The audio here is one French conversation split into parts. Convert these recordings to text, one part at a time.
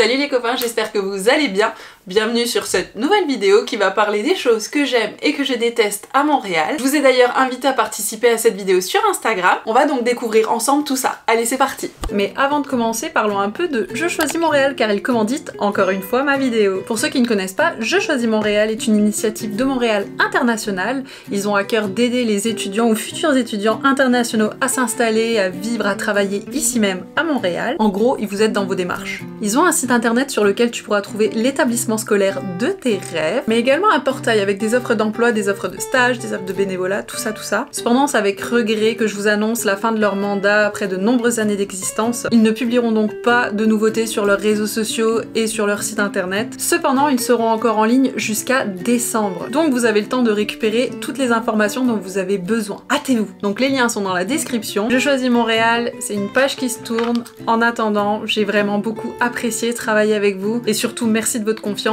Salut les copains, j'espère que vous allez bien. Bienvenue sur cette nouvelle vidéo qui va parler des choses que j'aime et que je déteste à Montréal. Je vous ai d'ailleurs invité à participer à cette vidéo sur Instagram. On va donc découvrir ensemble tout ça. Allez, c'est parti. Mais avant de commencer, parlons un peu de Je choisis Montréal car il commandite encore une fois ma vidéo. Pour ceux qui ne connaissent pas, Je choisis Montréal est une initiative de Montréal International. Ils ont à cœur d'aider les étudiants ou futurs étudiants internationaux à s'installer, à vivre, à travailler ici même à Montréal. En gros, ils vous aident dans vos démarches. Ils ont un site internet sur lequel tu pourras trouver l'établissement scolaire de tes rêves, mais également un portail avec des offres d'emploi, des offres de stage, des offres de bénévolat, tout ça. Cependant, c'est avec regret que je vous annonce la fin de leur mandat après de nombreuses années d'existence. Ils ne publieront donc pas de nouveautés sur leurs réseaux sociaux et sur leur site internet. Cependant, ils seront encore en ligne jusqu'à décembre. Donc vous avez le temps de récupérer toutes les informations dont vous avez besoin. Hâtez-vous! Donc les liens sont dans la description. Je choisis Montréal, c'est une page qui se tourne. En attendant, j'ai vraiment beaucoup apprécié travailler avec vous et surtout merci de votre confiance.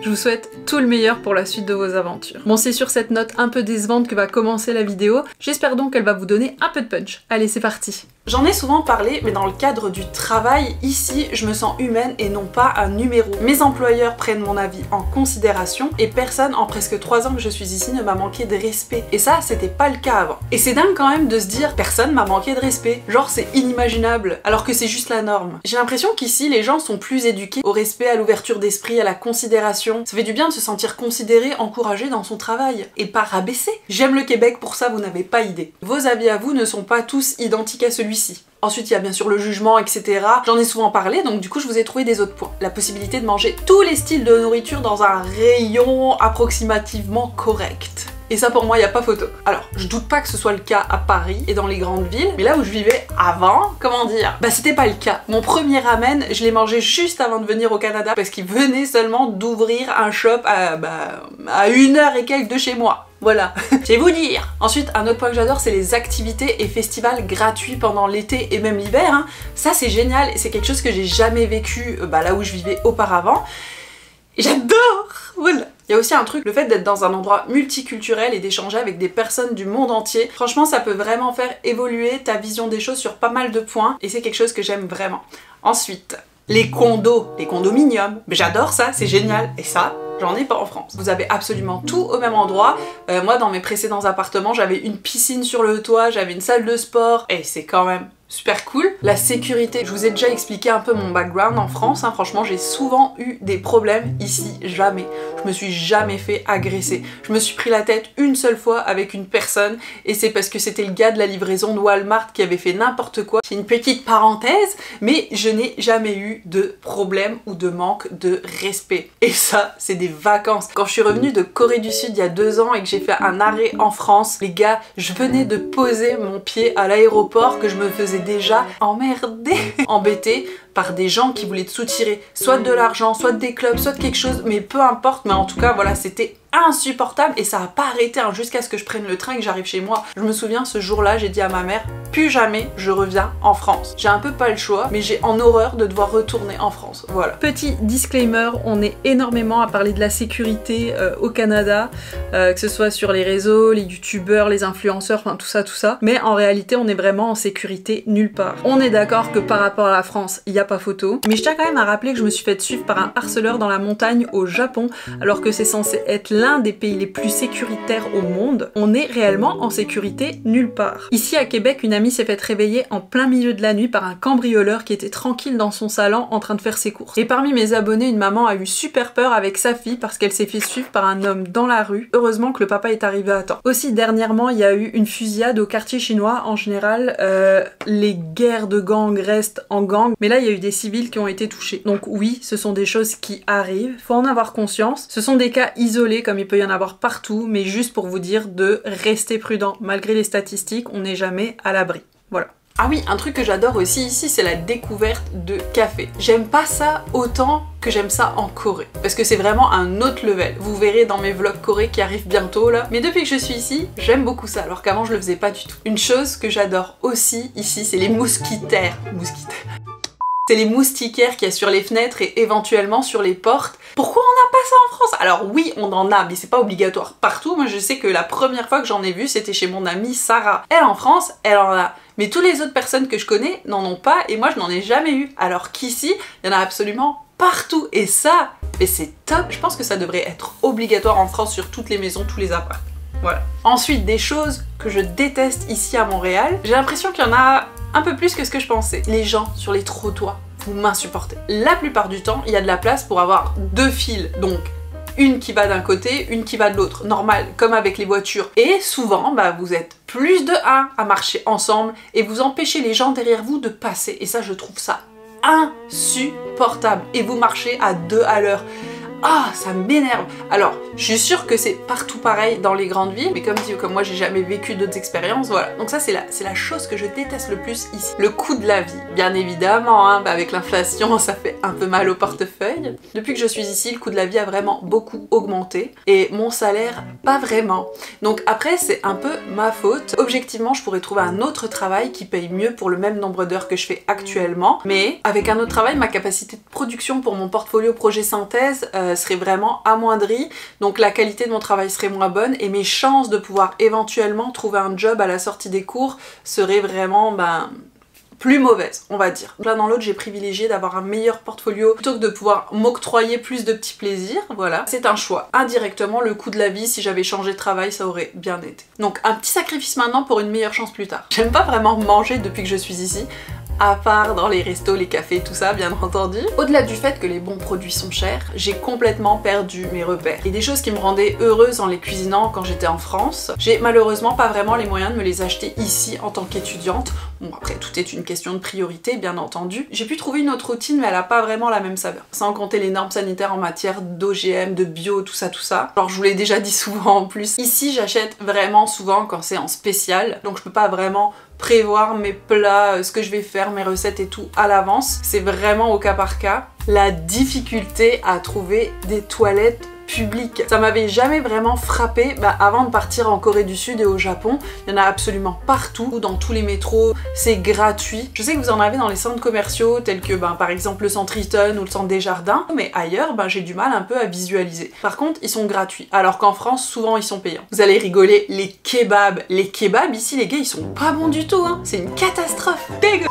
Je vous souhaite tout le meilleur pour la suite de vos aventures. Bon, c'est sur cette note un peu décevante que va commencer la vidéo. J'espère donc qu'elle va vous donner un peu de punch. Allez, c'est parti! J'en ai souvent parlé, mais dans le cadre du travail, ici, je me sens humaine et non pas un numéro. Mes employeurs prennent mon avis en considération et personne en presque 3 ans que je suis ici ne m'a manqué de respect. Et ça, c'était pas le cas avant. Et c'est dingue quand même de se dire, personne m'a manqué de respect. Genre, c'est inimaginable, alors que c'est juste la norme. J'ai l'impression qu'ici, les gens sont plus éduqués au respect, à l'ouverture d'esprit, à la considération. Ça fait du bien de se sentir considéré, encouragé dans son travail. Et pas rabaissé. J'aime le Québec pour ça, vous n'avez pas idée. Vos avis à vous ne sont pas tous identiques à celui-ci. Ensuite, il y a bien sûr le jugement, etc. J'en ai souvent parlé, donc du coup, je vous ai trouvé des autres points. La possibilité de manger tous les styles de nourriture dans un rayon approximativement correct. Et ça, pour moi, il n'y a pas photo. Alors, je doute pas que ce soit le cas à Paris et dans les grandes villes, mais là où je vivais avant, comment dire, bah c'était pas le cas. Mon premier ramen, je l'ai mangé juste avant de venir au Canada parce qu'il venait seulement d'ouvrir un shop à 1h et quelques de chez moi. Voilà, je vais vous dire. Ensuite, un autre point que j'adore, c'est les activités et festivals gratuits pendant l'été et même l'hiver. Hein. Ça, c'est génial et c'est quelque chose que j'ai jamais vécu là où je vivais auparavant. Et j'adore. Voilà. Il y a aussi un truc, le fait d'être dans un endroit multiculturel et d'échanger avec des personnes du monde entier. Franchement, ça peut vraiment faire évoluer ta vision des choses sur pas mal de points et c'est quelque chose que j'aime vraiment. Ensuite, les condos, les condominiums. J'adore ça, c'est génial. Et ça, j'en ai pas en France. Vous avez absolument tout au même endroit. Moi, dans mes précédents appartements, j'avais une piscine sur le toit, j'avais une salle de sport. Et c'est quand même super cool. La sécurité, je vous ai déjà expliqué un peu mon background en France, hein. Franchement j'ai souvent eu des problèmes, ici jamais. Je me suis jamais fait agresser. Je me suis pris la tête une seule fois avec une personne et c'est parce que c'était le gars de la livraison de Walmart qui avait fait n'importe quoi. C'est une petite parenthèse, mais je n'ai jamais eu de problème ou de manque de respect. Et ça, c'est des vacances. Quand je suis revenue de Corée du Sud il y a 2 ans et que j'ai fait un arrêt en France, les gars, je venais de poser mon pied à l'aéroport que je me faisais déjà emmerdé, embêté par des gens qui voulaient te soutirer soit de l'argent, soit des clubs, soit de quelque chose, mais peu importe, mais en tout cas voilà, c'était insupportable et ça a pas arrêté hein, jusqu'à ce que je prenne le train et que j'arrive chez moi. Je me souviens ce jour-là, j'ai dit à ma mère, plus jamais je reviens en France. J'ai un peu pas le choix, mais j'ai en horreur de devoir retourner en France, voilà. Petit disclaimer, on est énormément à parler de la sécurité au Canada, que ce soit sur les réseaux, les youtubeurs, les influenceurs, enfin tout ça, mais en réalité on est vraiment en sécurité nulle part. On est d'accord que par rapport à la France, il n'y a pas photo, mais je tiens quand même à rappeler que je me suis fait suivre par un harceleur dans la montagne au Japon, alors que c'est censé être l'un des pays les plus sécuritaires au monde. On est réellement en sécurité nulle part. Ici à Québec, une amie s'est fait réveiller en plein milieu de la nuit par un cambrioleur qui était tranquille dans son salon en train de faire ses courses. Et parmi mes abonnés, une maman a eu super peur avec sa fille parce qu'elle s'est fait suivre par un homme dans la rue. Heureusement que le papa est arrivé à temps. Aussi dernièrement, il y a eu une fusillade au quartier chinois. En général, les guerres de gangs restent en gang, mais là il y a eu des civils qui ont été touchés. Donc oui, ce sont des choses qui arrivent, faut en avoir conscience. Ce sont des cas isolés comme il peut y en avoir partout, mais juste pour vous dire de rester prudent. Malgré les statistiques, on n'est jamais à l'abri. Voilà. Ah oui, un truc que j'adore aussi ici, c'est la découverte de café. J'aime pas ça autant que j'aime ça en Corée, parce que c'est vraiment un autre level. Vous verrez dans mes vlogs Corée qui arrivent bientôt là. Mais depuis que je suis ici, j'aime beaucoup ça, alors qu'avant je le faisais pas du tout. Une chose que j'adore aussi ici, c'est les mousquitaires. C'est les moustiquaires qu'il y a sur les fenêtres et éventuellement sur les portes. Pourquoi on n'a pas ça en France? Alors oui, on en a, mais c'est pas obligatoire partout. Moi je sais que la première fois que j'en ai vu, c'était chez mon amie Sarah. Elle en France, elle en a. Mais toutes les autres personnes que je connais n'en ont pas et moi je n'en ai jamais eu. Alors qu'ici, il y en a absolument partout et ça, mais c'est top. Je pense que ça devrait être obligatoire en France sur toutes les maisons, tous les apparts. Voilà. Ensuite, des choses que je déteste ici à Montréal, j'ai l'impression qu'il y en a un peu plus que ce que je pensais. Les gens sur les trottoirs, vous m'insupportez. La plupart du temps, il y a de la place pour avoir 2 files, donc une qui va d'un côté, une qui va de l'autre, normal, comme avec les voitures. Et souvent, bah, vous êtes plus de 1 à marcher ensemble et vous empêchez les gens derrière vous de passer. Et ça, je trouve ça insupportable. Et vous marchez à 2 à l'heure. Ah, ça m'énerve. Alors, je suis sûre que c'est partout pareil dans les grandes villes, mais comme moi j'ai jamais vécu d'autres expériences, voilà. Donc ça c'est la chose que je déteste le plus ici. Le coût de la vie, bien évidemment, hein, bah avec l'inflation ça fait un peu mal au portefeuille. Depuis que je suis ici, le coût de la vie a vraiment beaucoup augmenté et mon salaire pas vraiment. Donc après c'est un peu ma faute. Objectivement je pourrais trouver un autre travail qui paye mieux pour le même nombre d'heures que je fais actuellement, mais avec un autre travail ma capacité de production pour mon portfolio projet synthèse serait vraiment amoindrie, donc la qualité de mon travail serait moins bonne et mes chances de pouvoir éventuellement trouver un job à la sortie des cours seraient vraiment plus mauvaises, on va dire. L'un dans l'autre, j'ai privilégié d'avoir un meilleur portfolio plutôt que de pouvoir m'octroyer plus de petits plaisirs, voilà. C'est un choix. Indirectement, le coût de la vie, si j'avais changé de travail, ça aurait bien été. Donc un petit sacrifice maintenant pour une meilleure chance plus tard. J'aime pas vraiment manger depuis que je suis ici, à part dans les restos, les cafés, tout ça, bien entendu. Au-delà du fait que les bons produits sont chers, j'ai complètement perdu mes repères. Et des choses qui me rendaient heureuse en les cuisinant quand j'étais en France, j'ai malheureusement pas vraiment les moyens de me les acheter ici en tant qu'étudiante. Bon, après, tout est une question de priorité, bien entendu. J'ai pu trouver une autre routine, mais elle a pas vraiment la même saveur. Sans compter les normes sanitaires en matière d'OGM, de bio, tout ça. Alors, je vous l'ai déjà dit souvent en plus. Ici, j'achète vraiment souvent quand c'est en spécial, donc je peux pas vraiment prévoir mes plats, ce que je vais faire, mes recettes et tout à l'avance. C'est vraiment au cas par cas. La difficulté à trouver des toilettes publiques. Ça m'avait jamais vraiment frappé avant de partir en Corée du Sud et au Japon. Il y en a absolument partout, dans tous les métros, c'est gratuit. Je sais que vous en avez dans les centres commerciaux tels que par exemple le centre Eaton ou le centre des Jardins, mais ailleurs j'ai du mal un peu à visualiser. Par contre, ils sont gratuits, alors qu'en France, souvent ils sont payants. Vous allez rigoler, les kebabs. Les kebabs ici, les gars, ils sont pas bons du tout, hein. C'est une catastrophe. Dégueu.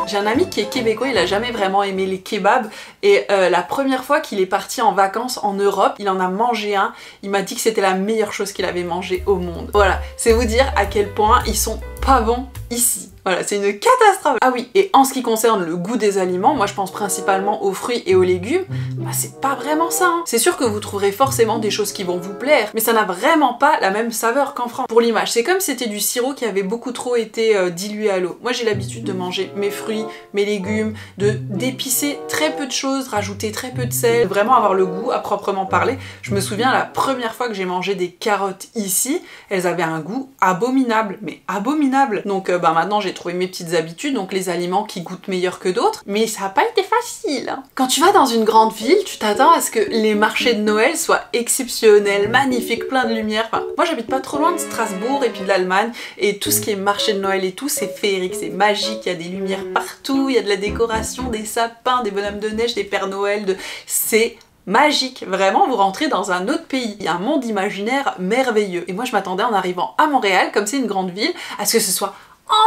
J'ai un ami qui est québécois, il a jamais vraiment aimé les kebabs et la première fois qu'il est parti en vacances en Europe, il en a mangé un, il m'a dit que c'était la meilleure chose qu'il avait mangé au monde. Voilà, c'est vous dire à quel point ils sont pas bons ici. Voilà, c'est une catastrophe. Ah oui, et en ce qui concerne le goût des aliments, moi je pense principalement aux fruits et aux légumes, c'est pas vraiment ça, hein. C'est sûr que vous trouverez forcément des choses qui vont vous plaire, mais ça n'a vraiment pas la même saveur qu'en France. Pour l'image, c'est comme si c'était du sirop qui avait beaucoup trop été dilué à l'eau. Moi j'ai l'habitude de manger mes fruits, mes légumes, d'épicer très peu de choses, rajouter très peu de sel, vraiment avoir le goût à proprement parler. Je me souviens la première fois que j'ai mangé des carottes ici, elles avaient un goût abominable, mais abominable. Donc maintenant j'ai trouvé mes petites habitudes, donc les aliments qui goûtent meilleur que d'autres, mais ça n'a pas été facile, hein. Quand tu vas dans une grande ville, tu t'attends à ce que les marchés de Noël soient exceptionnels, magnifiques, plein de lumière. Enfin, moi j'habite pas trop loin de Strasbourg et puis de l'Allemagne, et tout ce qui est marché de Noël et tout, c'est féerique, c'est magique, il y a des lumières partout, il y a de la décoration, des sapins, des bonhommes de neige, des pères Noël, c'est magique, vraiment vous rentrez dans un autre pays, il y a un monde imaginaire merveilleux. Et moi je m'attendais en arrivant à Montréal, comme c'est une grande ville, à ce que ce soit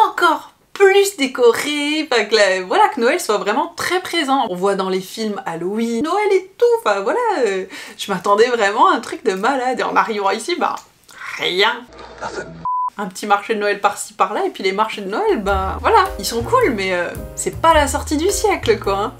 encore plus décoré, voilà, que Noël soit vraiment très présent. On voit dans les films Halloween, Noël et tout, enfin voilà, je m'attendais vraiment à un truc de malade, et en arrivant ici, rien. Un petit marché de Noël par-ci par-là, et puis les marchés de Noël, voilà, ils sont cool, mais c'est pas la sortie du siècle, quoi, hein.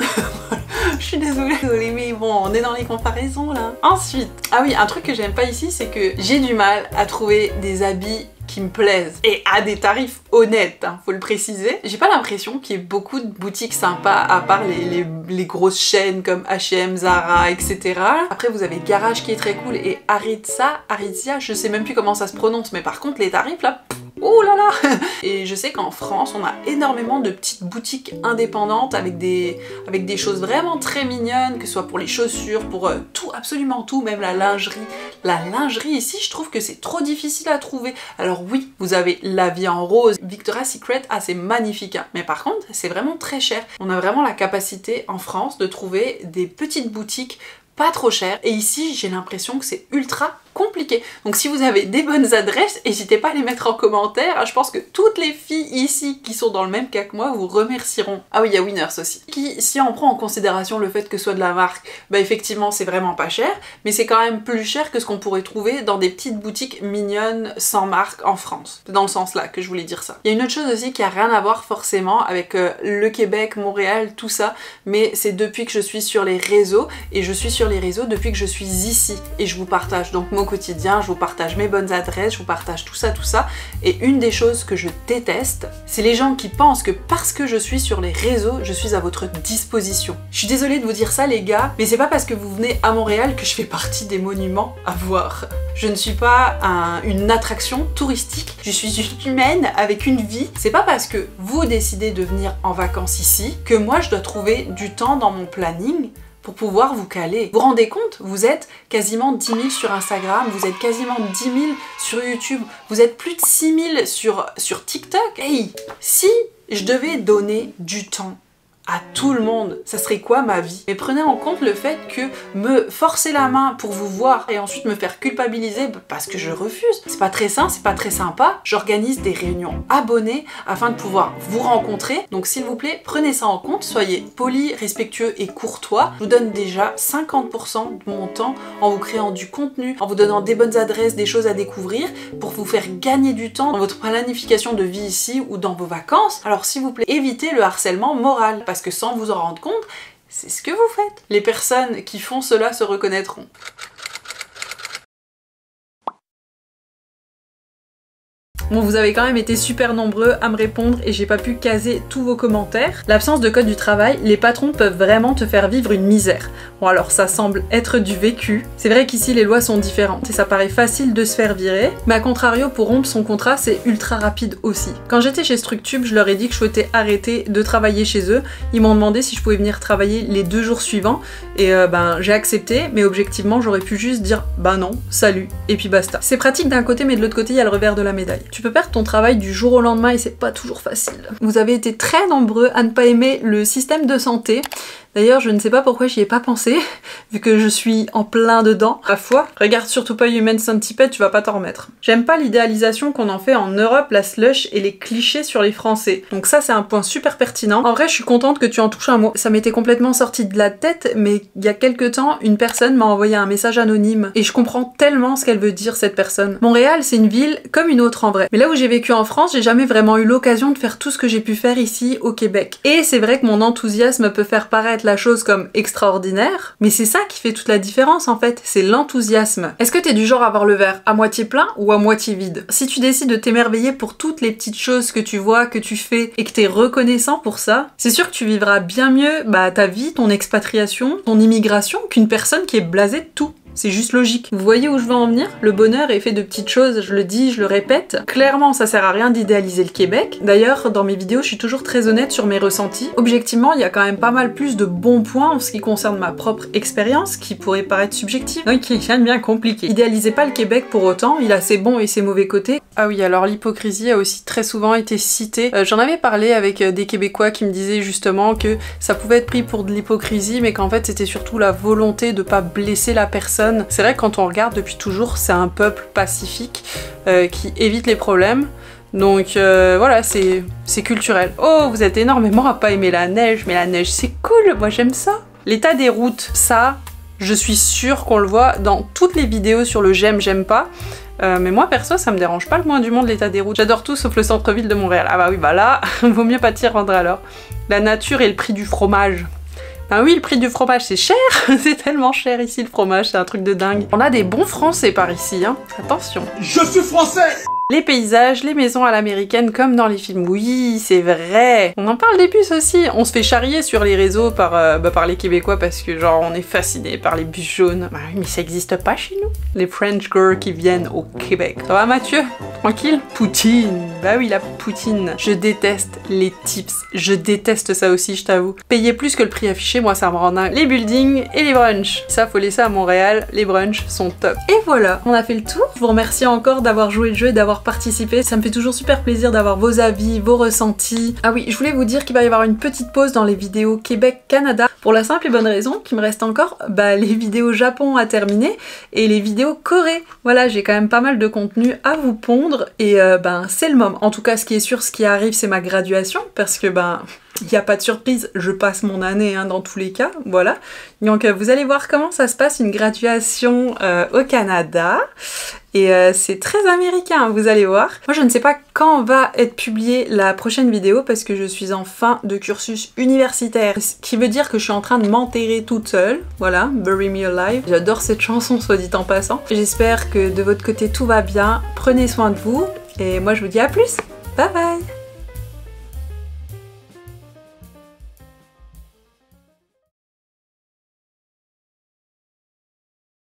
Je suis désolée, mais bon, on est dans les comparaisons, là. Ensuite, ah oui, un truc que j'aime pas ici, c'est que j'ai du mal à trouver des habits qui me plaisent et à des tarifs honnêtes, hein, faut le préciser. J'ai pas l'impression qu'il y ait beaucoup de boutiques sympas à part les grosses chaînes comme H&M, Zara, etc. Après vous avez Garage qui est très cool et Aritzia, je sais même plus comment ça se prononce, mais par contre les tarifs là, oh là là. Et je sais qu'en France on a énormément de petites boutiques indépendantes avec des choses vraiment très mignonnes, que ce soit pour les chaussures, pour tout, absolument tout, même la lingerie. La lingerie ici je trouve que c'est trop difficile à trouver. Alors oui, vous avez La Vie en Rose, Victoria's Secret, c'est magnifique, hein. Mais par contre c'est vraiment très cher. On a vraiment la capacité en France de trouver des petites boutiques pas trop chères, et ici j'ai l'impression que c'est ultra compliqué. Donc si vous avez des bonnes adresses, n'hésitez pas à les mettre en commentaire. Je pense que toutes les filles ici qui sont dans le même cas que moi vous remercieront. Ah oui, il y a Winners aussi. Qui, si on prend en considération le fait que ce soit de la marque, bah effectivement c'est vraiment pas cher, mais c'est quand même plus cher que ce qu'on pourrait trouver dans des petites boutiques mignonnes sans marque en France. C'est dans le sens là que je voulais dire ça. Il y a une autre chose aussi qui a rien à voir forcément avec le Québec, Montréal, tout ça, mais c'est depuis que je suis sur les réseaux, et je suis sur les réseaux depuis que je suis ici, et je vous partage donc mon quotidien, je vous partage mes bonnes adresses, je vous partage tout ça, et une des choses que je déteste, c'est les gens qui pensent que parce que je suis sur les réseaux, je suis à votre disposition. Je suis désolée de vous dire ça les gars, mais c'est pas parce que vous venez à Montréal que je fais partie des monuments à voir. Je ne suis pas une attraction touristique, je suis une humaine avec une vie. C'est pas parce que vous décidez de venir en vacances ici que moi je dois trouver du temps dans mon planning pour pouvoir vous caler. Vous vous rendez compte? Vous êtes quasiment 10 000 sur Instagram, vous êtes quasiment 10 000 sur YouTube, vous êtes plus de 6 000 sur TikTok. Hey, si je devais donner du temps à tout le monde, ça serait quoi ma vie? Mais prenez en compte le fait que me forcer la main pour vous voir et ensuite me faire culpabiliser parce que je refuse, c'est pas très sain, c'est pas très sympa. J'organise des réunions abonnées afin de pouvoir vous rencontrer, donc s'il vous plaît, prenez ça en compte, soyez poli, respectueux et courtois. Je vous donne déjà 50% de mon temps en vous créant du contenu, en vous donnant des bonnes adresses, des choses à découvrir pour vous faire gagner du temps dans votre planification de vie ici ou dans vos vacances. Alors s'il vous plaît, évitez le harcèlement moral, parce que sans vous en rendre compte, c'est ce que vous faites. Les personnes qui font cela se reconnaîtront. Bon, vous avez quand même été super nombreux à me répondre et j'ai pas pu caser tous vos commentaires. L'absence de code du travail, les patrons peuvent vraiment te faire vivre une misère. Bon alors ça semble être du vécu. C'est vrai qu'ici les lois sont différentes et ça paraît facile de se faire virer, mais à contrario pour rompre son contrat c'est ultra rapide aussi. Quand j'étais chez Structube, je leur ai dit que je souhaitais arrêter de travailler chez eux. Ils m'ont demandé si je pouvais venir travailler les 2 jours suivants et j'ai accepté, mais objectivement j'aurais pu juste dire bah non, salut, et puis basta. C'est pratique d'un côté mais de l'autre côté il y a le revers de la médaille. Tu peux perdre ton travail du jour au lendemain et c'est pas toujours facile. Vous avez été très nombreux à ne pas aimer le système de santé. D'ailleurs, je ne sais pas pourquoi j'y ai pas pensé, vu que je suis en plein dedans. À la fois, regarde surtout pas Human Centipede, tu vas pas t'en remettre. J'aime pas l'idéalisation qu'on en fait en Europe, la slush et les clichés sur les Français. Donc ça, c'est un point super pertinent. En vrai, je suis contente que tu en touches un mot. Ça m'était complètement sorti de la tête, mais il y a quelques temps, une personne m'a envoyé un message anonyme. Et je comprends tellement ce qu'elle veut dire, cette personne. Montréal, c'est une ville comme une autre en vrai. Mais là où j'ai vécu en France, j'ai jamais vraiment eu l'occasion de faire tout ce que j'ai pu faire ici au Québec. Et c'est vrai que mon enthousiasme peut faire paraître la chose comme extraordinaire, mais c'est ça qui fait toute la différence en fait, c'est l'enthousiasme. Est-ce que t'es du genre à voir le verre à moitié plein ou à moitié vide? Si tu décides de t'émerveiller pour toutes les petites choses que tu vois, que tu fais, et que t'es reconnaissant pour ça, c'est sûr que tu vivras bien mieux ta vie, ton expatriation, ton immigration, qu'une personne qui est blasée de tout. C'est juste logique. Vous voyez où je veux en venir? Le bonheur est fait de petites choses, je le dis, je le répète. Clairement, ça sert à rien d'idéaliser le Québec. D'ailleurs, dans mes vidéos, je suis toujours très honnête sur mes ressentis. Objectivement, il y a quand même pas mal plus de bons points en ce qui concerne ma propre expérience, qui pourrait paraître subjective, donc qui est bien compliqué. Idéalisez pas le Québec pour autant, il a ses bons et ses mauvais côtés. Ah oui, alors l'hypocrisie a aussi très souvent été citée. J'en avais parlé avec des Québécois qui me disaient justement que ça pouvait être pris pour de l'hypocrisie, mais qu'en fait c'était surtout la volonté de pas blesser la personne. C'est vrai que quand on regarde depuis toujours, c'est un peuple pacifique qui évite les problèmes. Donc voilà, c'est culturel. Oh, vous êtes énormément à pas aimer la neige, mais la neige c'est cool, moi j'aime ça. L'état des routes, ça, je suis sûre qu'on le voit dans toutes les vidéos sur le j'aime pas. Mais moi perso ça me dérange pas le moins du monde l'état des routes. J'adore tout sauf le centre-ville de Montréal. Ah bah oui, bah là, vaut mieux pas t'y rendre alors. La nature et le prix du fromage. Ah oui, le prix du fromage c'est cher, c'est tellement cher ici le fromage, c'est un truc de dingue. On a des bons français par ici, hein, attention. Je suis français! Les paysages, les maisons à l'américaine comme dans les films, oui c'est vrai. On en parle des bus aussi, on se fait charrier sur les réseaux par les Québécois parce que genre on est fascinés par les bus jaunes. Bah oui mais ça existe pas chez nous. Les French girls qui viennent au Québec. Ça va Mathieu? Tranquille? Poutine, bah oui la poutine. Je déteste les tips, je déteste ça aussi je t'avoue. Payer plus que le prix affiché, moi ça me rend dingue. Les buildings et les brunchs. Ça faut laisser à Montréal, les brunchs sont top. Et voilà, on a fait le tour. Je vous remercie encore d'avoir joué le jeu et d'avoir d'avoir participé. Ça me fait toujours super plaisir d'avoir vos avis, vos ressentis. Ah oui, je voulais vous dire qu'il va y avoir une petite pause dans les vidéos Québec-Canada pour la simple et bonne raison qu'il me reste encore les vidéos Japon à terminer et les vidéos Corée. Voilà, j'ai quand même pas mal de contenu à vous pondre et c'est le moment. En tout cas, ce qui est sûr, ce qui arrive, c'est ma graduation parce que il n'y a pas de surprise, je passe mon année dans tous les cas, voilà. Donc vous allez voir comment ça se passe une graduation au Canada. Et c'est très américain, vous allez voir. Moi je ne sais pas quand va être publiée la prochaine vidéo parce que je suis en fin de cursus universitaire. Ce qui veut dire que je suis en train de m'enterrer toute seule. Voilà, Bury Me Alive. J'adore cette chanson, soit dit en passant. J'espère que de votre côté tout va bien. Prenez soin de vous. Et moi je vous dis à plus. Bye bye.